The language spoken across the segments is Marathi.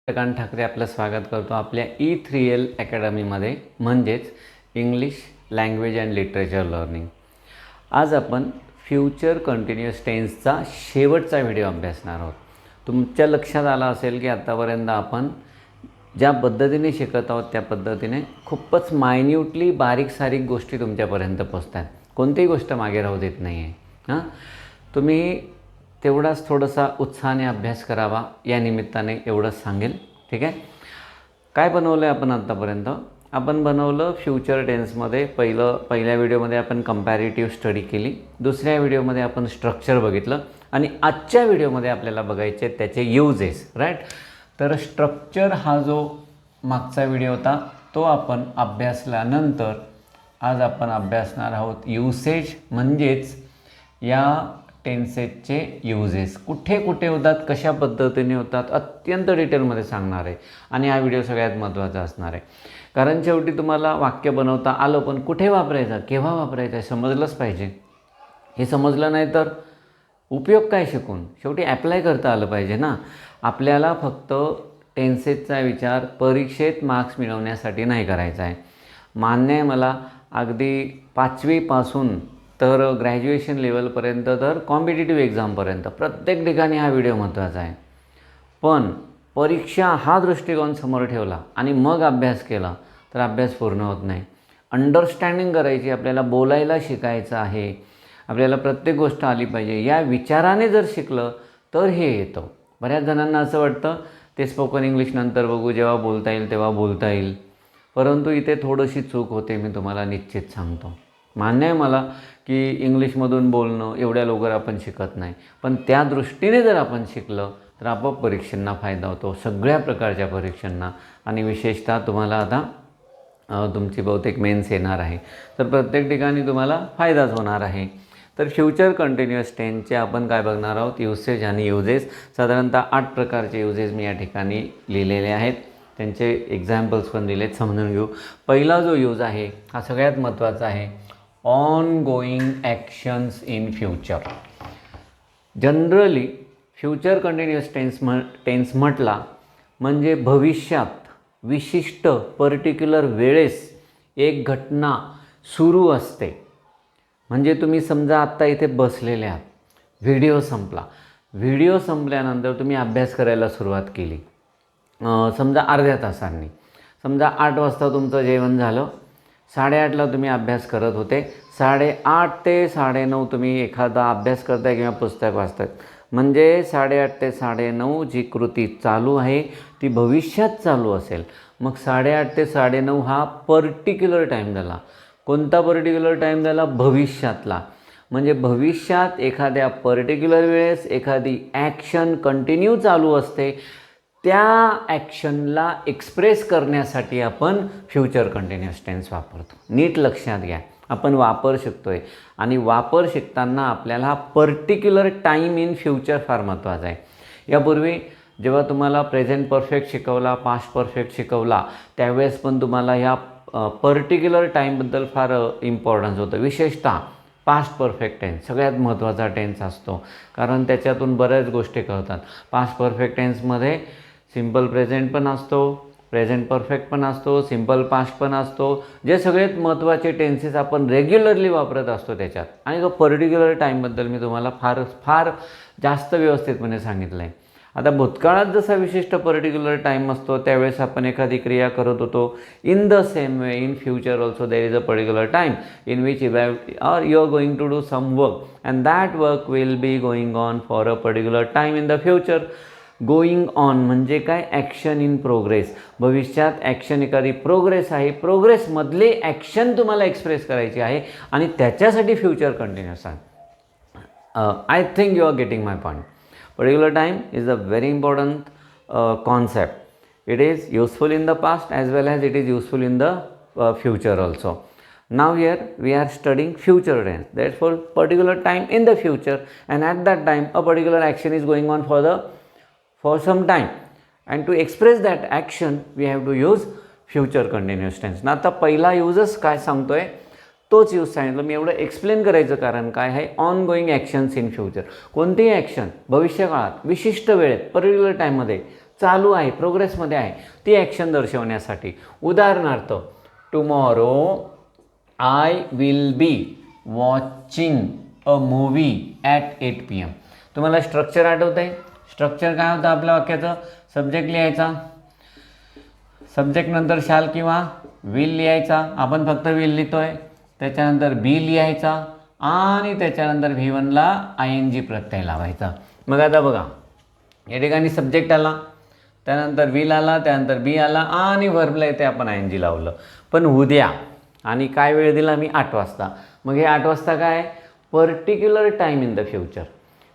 चंद्रकांत ठाकरे आपलं स्वागत करतो आपल्या E3L अकॅडमीमध्ये, म्हणजेच English language and literature learning. आज आपण फ्युचर कंटिन्युअस टेन्सचा शेवटचा व्हिडिओ अभ्यासणार आहोत. तुमच्या लक्षात आलं असेल की आतापर्यंत आपण ज्या पद्धतीने शिकत आहोत त्या पद्धतीने खूपच मायन्यूटली बारीक सारीक गोष्टी तुमच्यापर्यंत पोहोचतात. कोणतीही गोष्ट मागे राहू देत नाही आहे. तुम्ही तेवढाच थोडासा उत्साहाने अभ्यास करावा या निमित्ताने एवढंच सांगेल. ठीक आहे. काय बनवलं आहे आपण आत्तापर्यंत? आपण बनवलं फ्युचर टेन्समध्ये पहिल्या व्हिडिओमध्ये आपण कंपॅरेटिव्ह स्टडी केली. दुसऱ्या व्हिडिओमध्ये आपण स्ट्रक्चर बघितलं आणि आजच्या व्हिडिओमध्ये आपल्याला बघायचे त्याचे युजेस. राईट. तर स्ट्रक्चर हा जो मागचा व्हिडिओ होता तो आपण अभ्यासल्यानंतर आज आपण अभ्यासणार आहोत युसेज, म्हणजेच या टेन्सेसचे युजेस कुठे कुठे होतात, कशा पद्धतीने होतात, अत्यंत डिटेलमध्ये सांगणार आहे. आणि हा व्हिडिओ सगळ्यात महत्त्वाचा असणार आहे, कारण शेवटी तुम्हाला वाक्य बनवता आलं, पण कुठे वापरायचं, केव्हा वापरायचं आहे समजलंच पाहिजे. हे समजलं नाही तर उपयोग काय शिकून? शेवटी ॲप्लाय करता आलं पाहिजे ना. आपल्याला फक्त टेन्सेसचा विचार परीक्षेत मार्क्स मिळवण्यासाठी नाही करायचा आहे. मान्य आहे मला, अगदी 5वीपासून तर ग्रॅज्युएशन लेवलपर्यंत तर कॉम्पिटिटिव्ह एक्झामपर्यंत प्रत्येक ठिकाणी हा व्हिडिओ महत्त्वाचा आहे. पण परीक्षा हा दृष्टिकोन समोर ठेवला आणि मग अभ्यास केला तर अभ्यास पूर्ण होत नाही. अंडरस्टँडिंग करायची, आपल्याला बोलायला शिकायचं आहे, आपल्याला प्रत्येक गोष्ट आली पाहिजे या विचाराने जर शिकलं तर हे येतं. बऱ्याच जणांना असं वाटतं ते स्पोकन इंग्लिश नंतर बघू, जेव्हा बोलता येईल तेव्हा बोलता येईल, परंतु इथे थोडीशी चूक होते, मी तुम्हाला निश्चित सांगतो. मान्य आहे मला की इंग्लिशमधून बोलणं एवढ्या लवकर आपण शिकत नाही, पण त्या दृष्टीने जर आपण शिकलं तर आपोआप परीक्षांना फायदा होतो, सगळ्या प्रकारच्या परीक्षांना. आणि विशेषतः तुम्हाला आता तुमची बहुतेक मेन्स येणार आहे, तर प्रत्येक ठिकाणी तुम्हाला फायदाच होणार आहे. तर फ्युचर कंटिन्युअस टेन्सचे आपण काय बघणार आहोत? युसेज आणि युजेस. साधारणतः 8 प्रकारचे युजेस मी या ठिकाणी लिहिलेले आहेत, त्यांचे एक्झाम्पल्स पण दिलेत, समजून घेऊ. पहिला जो यूज आहे हा सगळ्यात महत्त्वाचा आहे, ongoing actions in future. Generally future continuous tense म्हटला म्हणजे भविष्यात विशिष्ट पर्टिक्युलर वेळेस एक घटना सुरू असते. म्हणजे तुम्ही समजा आत्ता इथे बसलेले आहात, व्हिडिओ संपला, व्हिडिओ संपल्यानंतर तुम्ही अभ्यास करायला सुरुवात केली, समजा अर्ध्या तासांनी. समजा 8 वाजता तुमचं जेवण झालं, 8:30ला तुम्ही अभ्यास करत होते, 8:30 ते 9:30 तुम्ही एखादा अभ्यास करताय किंवा पुस्तक वाचताय, म्हणजे 8:30 ते 9:30 जी कृती चालू आहे ती भविष्यात चालू असेल. मग 8:30 ते 9:30 हा पर्टिक्युलर टाईम झाला. कोणता पर्टिक्युलर टाईम झाला? भविष्यातला. म्हणजे भविष्यात एखाद्या पर्टिक्युलर वेळेस एखादी ॲक्शन कंटिन्यू चालू असते, त्या ॲक्शनला एक्सप्रेस करण्यासाठी आपण फ्युचर कंटिन्युअस टेन्स वापरतो. नीट लक्षात घ्या, आपण वापर शिकतो आहे आणि वापर शिकताना आपल्याला पर्टिक्युलर टाईम इन फ्युचर फार महत्त्वाचा आहे. यापूर्वी जेव्हा तुम्हाला प्रेझेंट परफेक्ट शिकवला, पास्ट परफेक्ट शिकवला, त्यावेळेस पण तुम्हाला ह्या पर्टिक्युलर टाईमबद्दल फार इम्पॉर्टन्स होतं. विशेषतः पास्ट परफेक्ट टेन्स सगळ्यात महत्त्वाचा टेन्स असतो, कारण त्याच्यातून बऱ्याच गोष्टी कळतात. पास्ट परफेक्ट टेन्समध्ये सिम्पल प्रेझेंट पण असतो, प्रेझेंट परफेक्ट पण असतो, सिम्पल पास्ट पण असतो, जे सगळ्यात महत्त्वाचे टेन्सेस आपण रेग्युलरली वापरत असतो त्याच्यात. आणि तो पर्टिक्युलर टाईमबद्दल मी तुम्हाला फार जास्त व्यवस्थितपणे सांगितलं आहे. आता भूतकाळात जसा विशिष्ट पर्टिक्युलर टाईम असतो त्यावेळेस आपण एखादी क्रिया करत होतो. In the same way in future also there is a particular time in which you are going to do some work and that work will be going on for a particular time in the future. Going on म्हणजे काय? Action in progress. भविष्यात ॲक्शन एखादी प्रोग्रेस आहे, प्रोग्रेसमधले ॲक्शन तुम्हाला एक्सप्रेस करायची आहे आणि त्याच्यासाठी फ्युचर कंटिन्युअस आहे. I think you are getting my point. Particular time is a very important concept. It is useful in the past as well as it is useful in the future also. Now here we are studying future tense. Therefore, particular time in the future, and at that time a particular action is going on for some time, and to express that action we have to use future continuous tense. ना आता पहिला यूजच काय सांगतोय तोच यूज सांगितलं. मी एवढं एक्सप्लेन करायचं कारण काय आहे? Ongoing actions in future. कोणतीही ॲक्शन भविष्यकाळात विशिष्ट वेळेत पर्टिक्युलर टाईममध्ये चालू आहे, प्रोग्रेसमध्ये आहे, ती ॲक्शन दर्शवण्यासाठी. उदाहरणार्थ, tomorrow I will be watching a movie at 8 PM. तुम्हाला स्ट्रक्चर आठवतं आहे? स्ट्रक्चर काय होतं आपल्या वाक्याचं? सब्जेक्ट लिहायचा, सब्जेक्ट नंतर शाल किंवा विल लिहायचा, आपण फक्त विल लिहितोय. त्याच्यानंतर बी लिहायचा आणि त्याच्यानंतर V1ला ING प्रत्यय लावायचा. मग आता बघा, या ठिकाणी सब्जेक्ट आला, त्यानंतर विल आला, त्यानंतर बी आला आणि व्हर्बला इथे आपण ING लावलं. पण उद्या आणि काय वेळ दिला मी? 8 वाजता. मग हे 8 वाजता काय? Particular time in the future,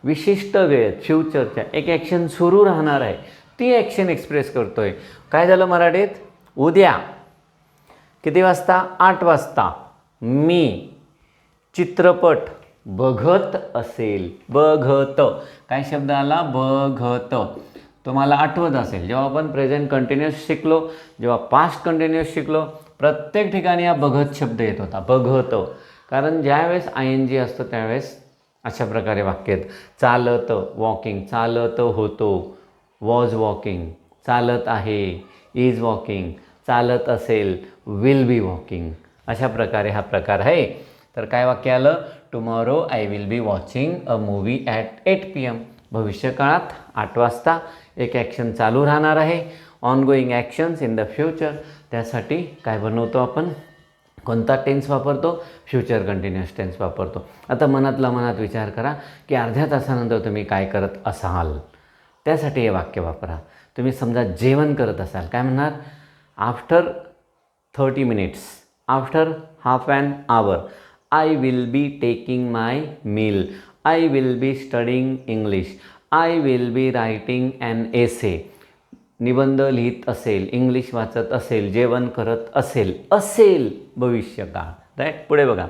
विशिष्ट वेळेत फ्युचरच्या एक ॲक्शन सुरू राहणार आहे, ती ॲक्शन एक्सप्रेस करतोय. काय झालं मराठीत? उद्या किती वाजता? 8 वाजता मी चित्रपट बघत असेल. बघत, काय शब्द आला? बघत. तुम्हाला आठवत असेल, जेव्हा आपण प्रेझेंट कंटिन्युअस शिकलो, जेव्हा पास्ट कंटिन्युअस शिकलो, प्रत्येक ठिकाणी हा बघत शब्द येत होता. बघत, कारण ज्यावेळेस ING असतं त्यावेळेस अशा प्रकारे वाक्य आहेत. चालत, वॉकिंग, चालत होतो, वॉज वॉकिंग, चालत आहे, इज वॉकिंग, चालत असेल, विल बी वॉकिंग. अशा प्रकारे हा प्रकार आहे. तर काय वाक्य आलं? Tomorrow I will be watching a movie at 8 PM. भविष्यकाळात 8 वाजता एक ॲक्शन चालू राहणार आहे, ongoing actions in the future. त्यासाठी काय बनवतो आपण? कोणता टेन्स वापरतो? फ्युचर कंटिन्युअस टेन्स वापरतो. आता मनातला मनात विचार करा की अर्ध्या तासानंतर तुम्ही काय करत असाल, त्यासाठी हे वाक्य वापरा. तुम्ही समजा जेवण करत असाल, काय म्हणणार? After 30 minutes, after half an hour, I will be taking my meal, I will be studying English, I will be writing an essay. निबंध लिहित असेल, इंग्लिश वाचत असेल, जेवण करत असेल. असेल भविष्यकाळ. राईट. पुढे बघा,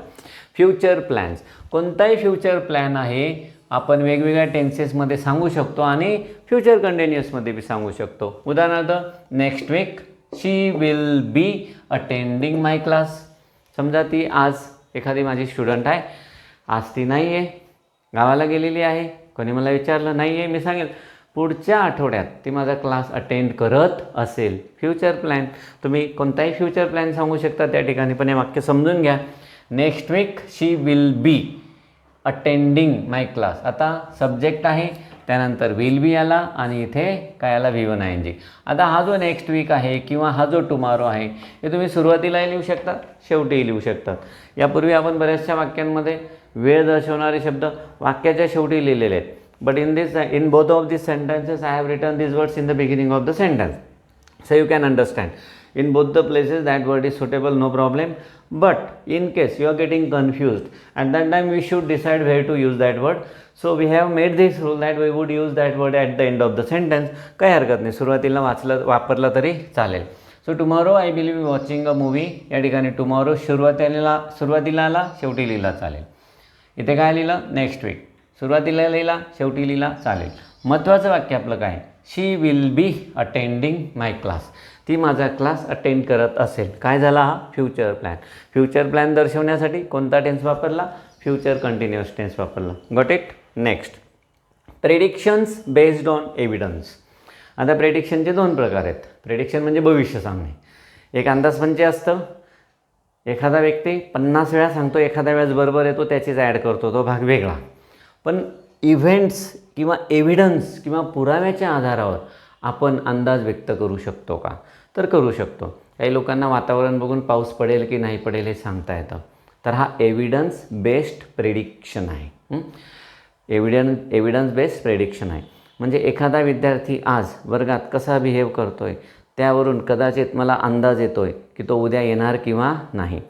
फ्युचर प्लॅन्स. कोणताही फ्युचर प्लॅन आहे आपण वेगवेगळ्या टेन्सेसमध्ये सांगू शकतो आणि फ्युचर कंटिन्युअसमध्ये बी सांगू शकतो. उदाहरणार्थ, next week she will be attending my class. समजा ती आज एखादी माझी स्टुडंट आहे, आज ती नाही आहे, गावाला गेलेली आहे. कोणी मला विचारलं, नाही आहे, मी सांगेल पुढच्या आठवड्यात ती माझा क्लास अटेंड करत असेल. Future plan. तुम्ही कोणताही फ्युचर प्लॅन सांगू शकता त्या ठिकाणी, पण हे वाक्य समजून घ्या. Next week she will be attending my class. आता सब्जेक्ट आहे, त्यानंतर विल बी आला आणि इथे काय आला? V1 ING. आता हा जो नेक्स्ट वीक आहे किंवा हा जो टुमॉरो आहे, हे तुम्ही सुरुवातीलाही लिहू शकता, शेवटीही लिहू शकतात. यापूर्वी आपण बऱ्याचशा वाक्यांमध्ये वेळ दर्शवणारे शब्द वाक्याच्या शेवटी लिहिलेले आहेत. But in both of these sentences, I have written these words in the beginning of the sentence, so you can understand. In both the places, that word is suitable, no problem. But in case you are getting confused, at that time we should decide where to use that word. So we have made this rule that we would use that word at the end of the sentence. काही हरकत नाही, सुरुवातीला वापरला तरी चालेल. So tomorrow I will be watching a movie. या ठिकाणी टुमॉरो सुरुवातीला आला, शेवटी लिहिला चालेल. इथे काय लिहिलं? Next week. सुरुवातीला लिहिला, शेवटी लिहिला चालेल. महत्त्वाचं वाक्य आपलं काय? She will be attending my class. ती माझा क्लास अटेंड करत असेल. काय झाला? हा फ्युचर प्लॅन. फ्युचर प्लॅन दर्शवण्यासाठी कोणता टेन्स वापरला? फ्युचर कंटिन्युअस टेन्स वापरला. Got it? Next, predictions based on evidence. आता प्रेडिक्शनचे 2 प्रकार आहेत. प्रेडिक्शन म्हणजे भविष्य सांगणे. एक अंदाजपंच असतं, एखादा व्यक्ती 50 वेळा सांगतो, एखाद्या वेळेस बरोबर येतो, त्याचीच ॲड करतो, तो भाग वेगळा. पण इव्हेंट्स किंवा एव्हिडन्स किंवा पुराव्याच्या आधारावर आपण अंदाज व्यक्त करू शकतो का? तर करू शकतो. काही लोकांना वातावरण बघून पाऊस पडेल की नाही पडेल हे सांगता येतं. तर हा एव्हिडन्स बेस्ड प्रेडिक्शन आहे. एव्हिडन्स बेस्ड प्रेडिक्शन आहे. म्हणजे एखादा विद्यार्थी आज वर्गात कसा बिहेव करतो आहे त्यावरून कदाचित मला अंदाज येतो आहे की तो उद्या येणार किंवा नाही.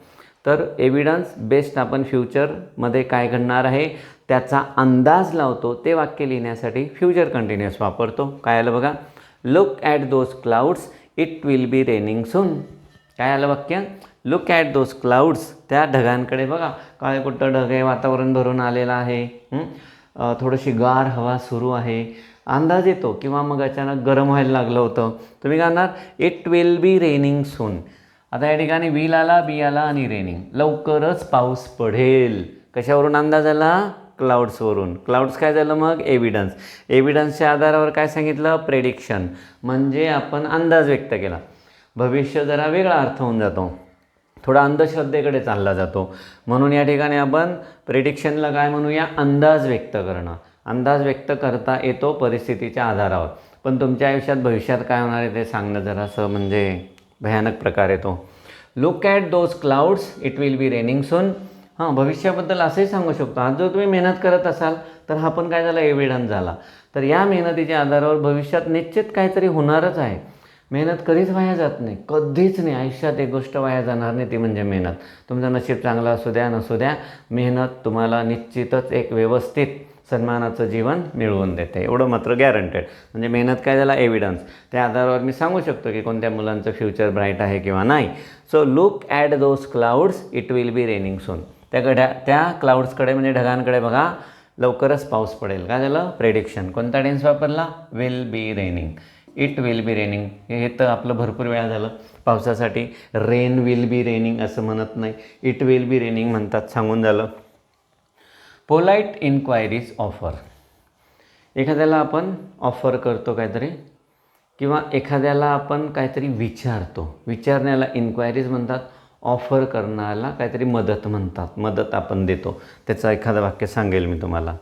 तर एव्हिडन्स बेस्ड आपण फ्युचरमध्ये काय घडणार आहे त्याचा अंदाज लावतो. ते वाक्य लिहिण्यासाठी फ्युचर कंटिन्युअस वापरतो. काय आलं बघा? Look at those clouds, it will be raining soon. काय आलं वाक्य? Look at those clouds. त्या ढगांकडे बघा, काळे कुट्ट ढग आहे, वातावरण भरून आलेलं आहे, थोडीशी गार हवा सुरू आहे, अंदाज येतो. किंवा मग अचानक गरम व्हायला लागलं होतं, तुम्ही काय म्हणणार? इट विल बी रेनिंग सून. आता या ठिकाणी विल आला, बी आला आणि रेनिंग. लवकरच पाऊस पडेल. कशावरून अंदाज आला? क्लाउड्सवरून. क्लाउड्स काय झालं मग? एव्हिडन्स. एव्हिडन्सच्या आधारावर काय सांगितलं? प्रेडिक्शन. म्हणजे आपण अंदाज व्यक्त केला. भविष्य जरा वेगळा अर्थ होऊन जातो, थोडा अंधश्रद्धेकडे चालला जातो. म्हणून या ठिकाणी आपण प्रेडिक्शनला काय म्हणूया? अंदाज व्यक्त करणं. अंदाज व्यक्त करता येतो परिस्थितीच्या आधारावर. पण तुमच्या आयुष्यात भविष्यात काय होणार आहे ते सांगणं जरासं म्हणजे भयानक प्रकार येतो. Look at those clouds, it will be raining soon. भविष्याबद्दल असंही सांगू शकतो. आज जर तुम्ही मेहनत करत असाल तर हा पण काय झाला? एव्हिडन्स झाला. तर या मेहनतीच्या आधारावर भविष्यात निश्चित काहीतरी होणारच आहे. मेहनत कधीच वाया जात नाही, कधीच नाही. आयुष्यात एक गोष्ट वाया जाणार नाही, ती म्हणजे मेहनत. तुमचं नशीब चांगलं असू द्या नसू द्या, मेहनत तुम्हाला निश्चितच एक व्यवस्थित सन्मानाचं जीवन मिळवून देते, एवढं मात्र गॅरंटेड. म्हणजे मेहनत काय झाला? एव्हिडन्स. त्या आधारावर मी सांगू शकतो की कोणत्या मुलांचं फ्युचर ब्राईट आहे किंवा नाही. So look at those clouds, it will be raining soon. त्या क्लाउड्सकडे म्हणजे ढगांकडे बघा, लवकरच पाऊस पडेल. काय झालं? प्रेडिक्शन. कोणता टेन्स वापरला? Will be raining. It will be raining. हे तर आपलं भरपूर वेळा झालं. पावसासाठी रेन विल बी रेनिंग असं म्हणत नाही, इट विल बी रेनिंग म्हणतात, सांगून झालं. Polite enquiries offer. एखाद्याला आपण ऑफर करतो काहीतरी, किंवा एखाद्याला आपण काहीतरी विचारतो. विचारण्याला इन्क्वायरीज म्हणतात, ऑफर करण्याला काहीतरी मदत म्हणतात. मदत आपण देतो. त्याचं एखादं वाक्य सांगेल मी तुम्हाला.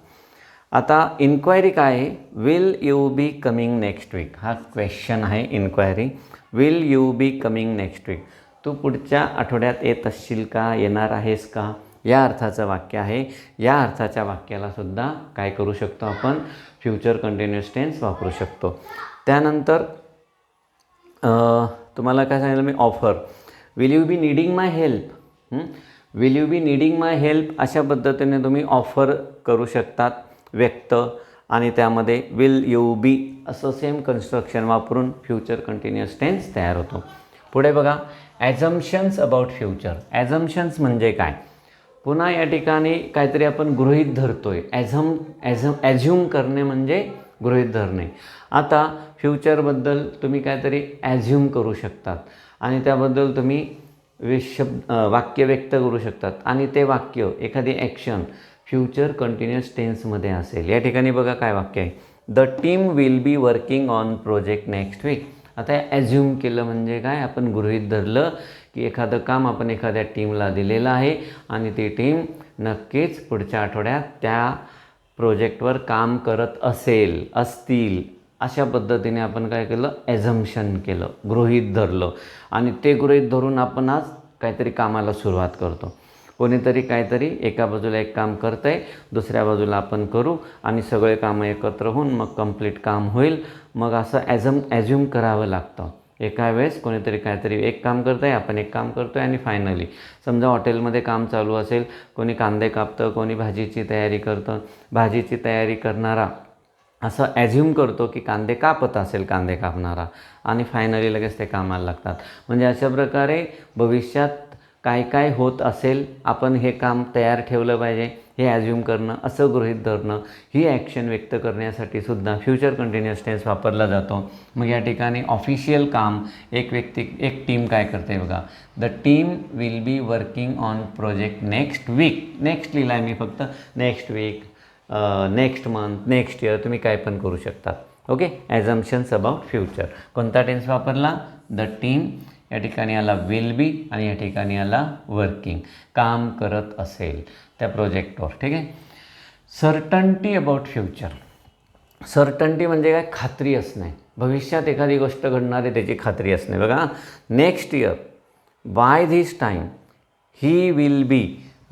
आता इन्क्वायरी काय आहे? Will you be coming next week, हा क्वेश्चन आहे inquiry. Will you be coming next week, तू पुढच्या आठवड्यात येत असशील का? येणार आहेस का? या अर्थाचं वाक्य आहे. या अर्थाच्या वाक्यालासुद्धा काय करू शकतो आपण? फ्युचर कंटिन्युअस टेन्स वापरू शकतो. त्यानंतर तुम्हाला काय सांगितलं मी? Offer. Will you be needing my help. Will you be needing my help अशा पद्धतीने तुम्ही ऑफर करू शकतात व्यक्त, आणि त्यामध्ये विल यू बी असं सेम कन्स्ट्रक्शन वापरून फ्युचर कंटिन्युअस टेन्स तयार होतो. पुढे बघा, ॲझम्पशन्स अबाउट फ्युचर. ॲझम्पशन्स म्हणजे काय? पुन्हा या ठिकाणी काहीतरी आपण गृहीत धरतोय. ॲझ्युम करणे म्हणजे गृहीत धरणे. आता फ्युचरबद्दल तुम्ही काहीतरी ॲझ्युम करू शकतात आणि त्याबद्दल तुम्ही वाक्य व्यक्त करू शकतात, आणि ते वाक्य एखादी ॲक्शन फ्युचर कंटिन्युअस टेन्समध्ये असेल. या ठिकाणी बघा काय वाक्य आहे? The team will be working on project next week. आता ॲझ्युम केलं म्हणजे काय? आपण गृहीत धरलं की एखादं काम आपण एखाद्या टीमला दिलेलं आहे आणि ती टीम नक्कीच पुढच्या आठवड्यात त्या प्रोजेक्टवर काम करत असतील. अशा पद्धतीने आपण काय केलं? ॲझम्पशन केलं, गृहीत धरलं, आणि ते गृहीत धरून आपण आज काहीतरी कामाला सुरुवात करतो. कोणीतरी काहीतरी एका बाजूला एक काम करतं आहे, दुसऱ्या बाजूला आपण करू, आणि सगळे कामं एकत्र होऊन मग कंप्लीट काम होईल. मग असं ॲझ्युम करावं लागतं. एका वेळेस कोणीतरी काहीतरी एक काम करतं आहे, आपण एक काम करतो आहे, आणि फायनली समजा हॉटेलमध्ये काम चालू असेल, कोणी कांदे कापतं, कोणी भाजीची तयारी करतं. भाजीची तयारी करणारा असं ॲझ्युम करतो की कांदे कापत असेल कांदे कापणारा, आणि फायनली लगेच ते कामाला लागतात. म्हणजे अशा प्रकारे भविष्यात काय काय होत असेल, आपण हे काम तयार ठेवलं पाहिजे, हे ॲझ्युम करणं, असं गृहीत धरणं, ही ॲक्शन व्यक्त करण्यासाठी सुद्धा फ्युचर कंटिन्युअस टेन्स वापरला जातो. मग या ठिकाणी ऑफिशियल काम एक टीम काय करते बघा. The team will be working on project next week. Next लिहिला आहे मी फक्त. Next week, next month, next year, तुम्ही काय पण करू शकता. ओके. Assumptions about future. कोणता टेन्स वापरला? The team. या ठिकाणी आला विल बी, आणि या ठिकाणी आला वर्किंग, काम करत असेल त्या प्रोजेक्टवर. ठीक आहे. Certainty about future. सर्टन्टी म्हणजे काय? खात्री असणे. भविष्यात एखादी गोष्ट घडणार आहे त्याची खात्री असणे. बघा, next year by this time he will be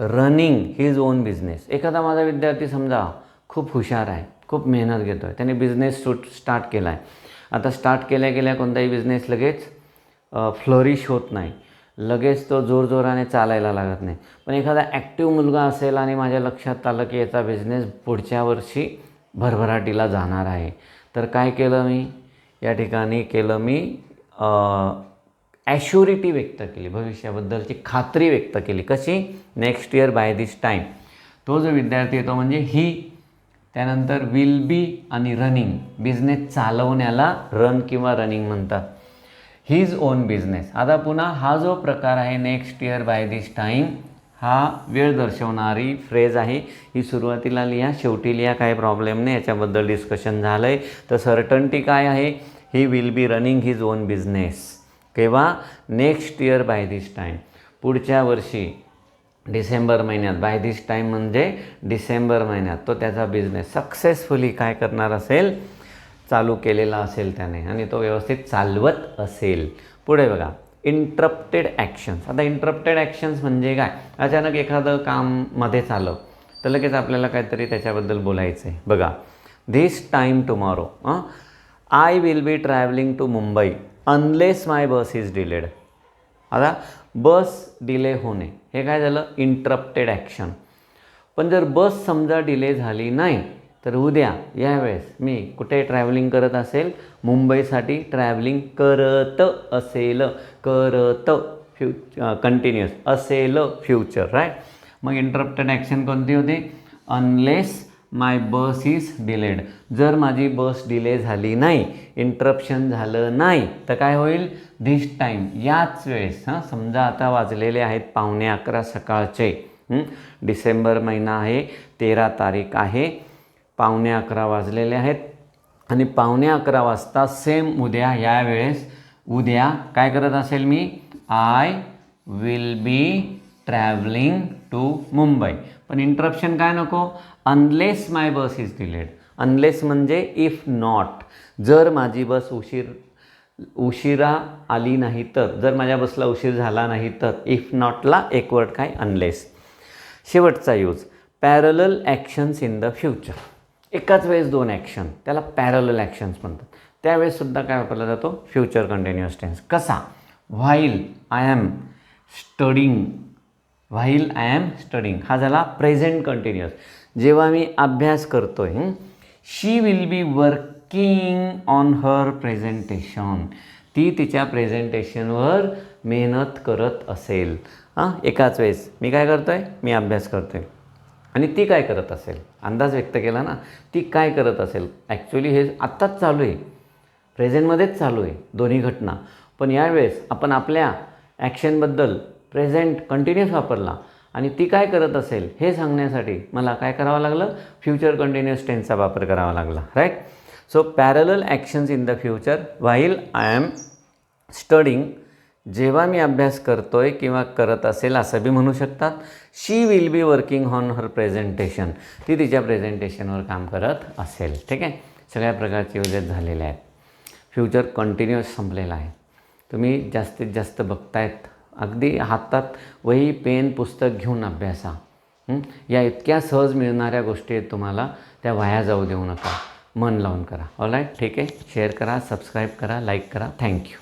running his on business. एखादा माझा विद्यार्थी समजा खूप हुशार आहे, खूप मेहनत घेतो आहे, त्याने बिझनेस स्टार्ट केला आहे. आता स्टार्ट केल्या कोणताही बिझनेस लगेच फ्लरिश होत नाही, लगेच तो जोरजोराने चालायला लागत नाही. पण एखादा ॲक्टिव्ह मुलगा असेल आणि माझ्या लक्षात आलं की याचा बिझनेस पुढच्या वर्षी भरभराटीला जाणार आहे, तर काय केलं मी? या ठिकाणी केलं मी ॲश्युरिटी व्यक्त केली, भविष्याबद्दलची खात्री व्यक्त केली. कशी? Next year by this time. तो जो विद्यार्थी येतो म्हणजे ही, त्यानंतर विल बी आणि रनिंग. बिझनेस चालवण्याला रन किंवा रनिंग म्हणतात. His on business. आता पुन्हा हा जो प्रकार आहे next year by this time, हा वेळ दर्शवणारी फ्रेज आहे. ही सुरुवातीला लिहा, शेवटी लिहा, काही प्रॉब्लेम नाही. याच्याबद्दल डिस्कशन झालं आहे. तर सर्टन्टी काय आहे? He will be running his on business. केव्हा? Next year by this time, पुढच्या वर्षी डिसेंबर महिन्यात. बाय दिस टाईम म्हणजे डिसेंबर महिन्यात तो त्याचा बिझनेस सक्सेसफुली काय करणार असेल? चालू केलेला असेल त्याने, आणि तो व्यवस्थित चालवत असेल. पुढे बघा, इंटरप्टेड ॲक्शन्स. आता इंटरप्टेड ॲक्शन्स म्हणजे काय? अचानक एखादं काम मध्येच आलं तर लगेच आपल्याला काहीतरी त्याच्याबद्दल बोलायचं आहे. बघा, this time tomorrow I will be travelling to Mumbai unless my bus is delayed. आता बस डिले होणे हे काय झालं? Interrupted action. पण जर बस समजा डिले झाली नाही तर उद्या यावेळेस मी कुठे ट्रॅव्हलिंग करत असेल? मुंबईसाठी ट्रॅव्हलिंग करत असेल, करत कंटिन्युअस असेल फ्युचर, राईट. मग इंटरप्टेड ॲक्शन कोणती होती? Unless my bus is delayed. जर माझी बस डिले झाली नाही, इंटरप्शन झालं नाही तर काय होईल? धिस टाईम, याच वेळेस. समजा आता वाजलेले आहेत 11:15 सकाळचे. डिसेंबर महिना आहे, 13 तारीख आहे, 11:15 वाजलेले आहेत. आणि 11:15 वाजता सेम उद्या यावेळेस उद्या काय करत असेल मी? I will be travelling to Mumbai. पण इंटरप्शन काय नको? Unless my bus is delayed. Unless म्हणजे इफ नॉट, जर माझी बस उशिरा आली नाही तर, जर माझ्या बसला उशीर झाला नाही तर. इफ नॉटला एक वर्ड काय? अनलेस. शेवटचा use, parallel actions in the future. एकाच वेळेस दोन ॲक्शन, त्याला पॅरलल ॲक्शन्स म्हणतात. त्यावेळेससुद्धा काय वापरला जातो? Future continuous tense. कसा? While I am studying. While I am studying हा झाला प्रेझेंट कंटिन्युअस. जेव्हा मी अभ्यास करतोय. She will be working on her presentation. ती तिच्या प्रेझेंटेशनवर मेहनत करत असेल. एकाच वेळेस मी काय करतोय? मी अभ्यास करतोय. आणि ती काय करत असेल? अंदाज व्यक्त केला ना. ती काय करत असेल? ॲक्च्युली हे आत्ताच चालू आहे, प्रेझेंटमध्येच चालू आहे दोन्ही घटना. पण यावेळेस आपण आपल्या ॲक्शनबद्दल प्रेझेंट कंटिन्युअस वापरला आणि ती काय करत असेल हे सांगण्यासाठी मला काय करावं लागलं? फ्युचर कंटिन्युअस टेन्सचा वापर करावा लागला, right. So parallel actions in the future. While I am studying, जेव्हा मी अभ्यास करतोय किंवा करत असेल असं बी म्हणू शकतात. She will be working on her presentation, ती तिच्या प्रेझेंटेशनवर काम करत असेल. ठीक आहे, सगळ्या प्रकारचे युजेस झालेले आहेत. फ्युचर कंटिन्युअस संपलेला आहे. तुम्ही जास्तीत जास्त बघतायत, अगदी हातात वही पेन पुस्तक घेऊन अभ्यासा. या इतक्या सहज मिळणाऱ्या गोष्टी आहेत तुम्हाला, त्या वाया जाऊ देऊ नका. मन लावून करा. ऑलराईट, ठीक आहे. शेअर करा, सबस्क्राईब करा, लाईक करा. थँक्यू.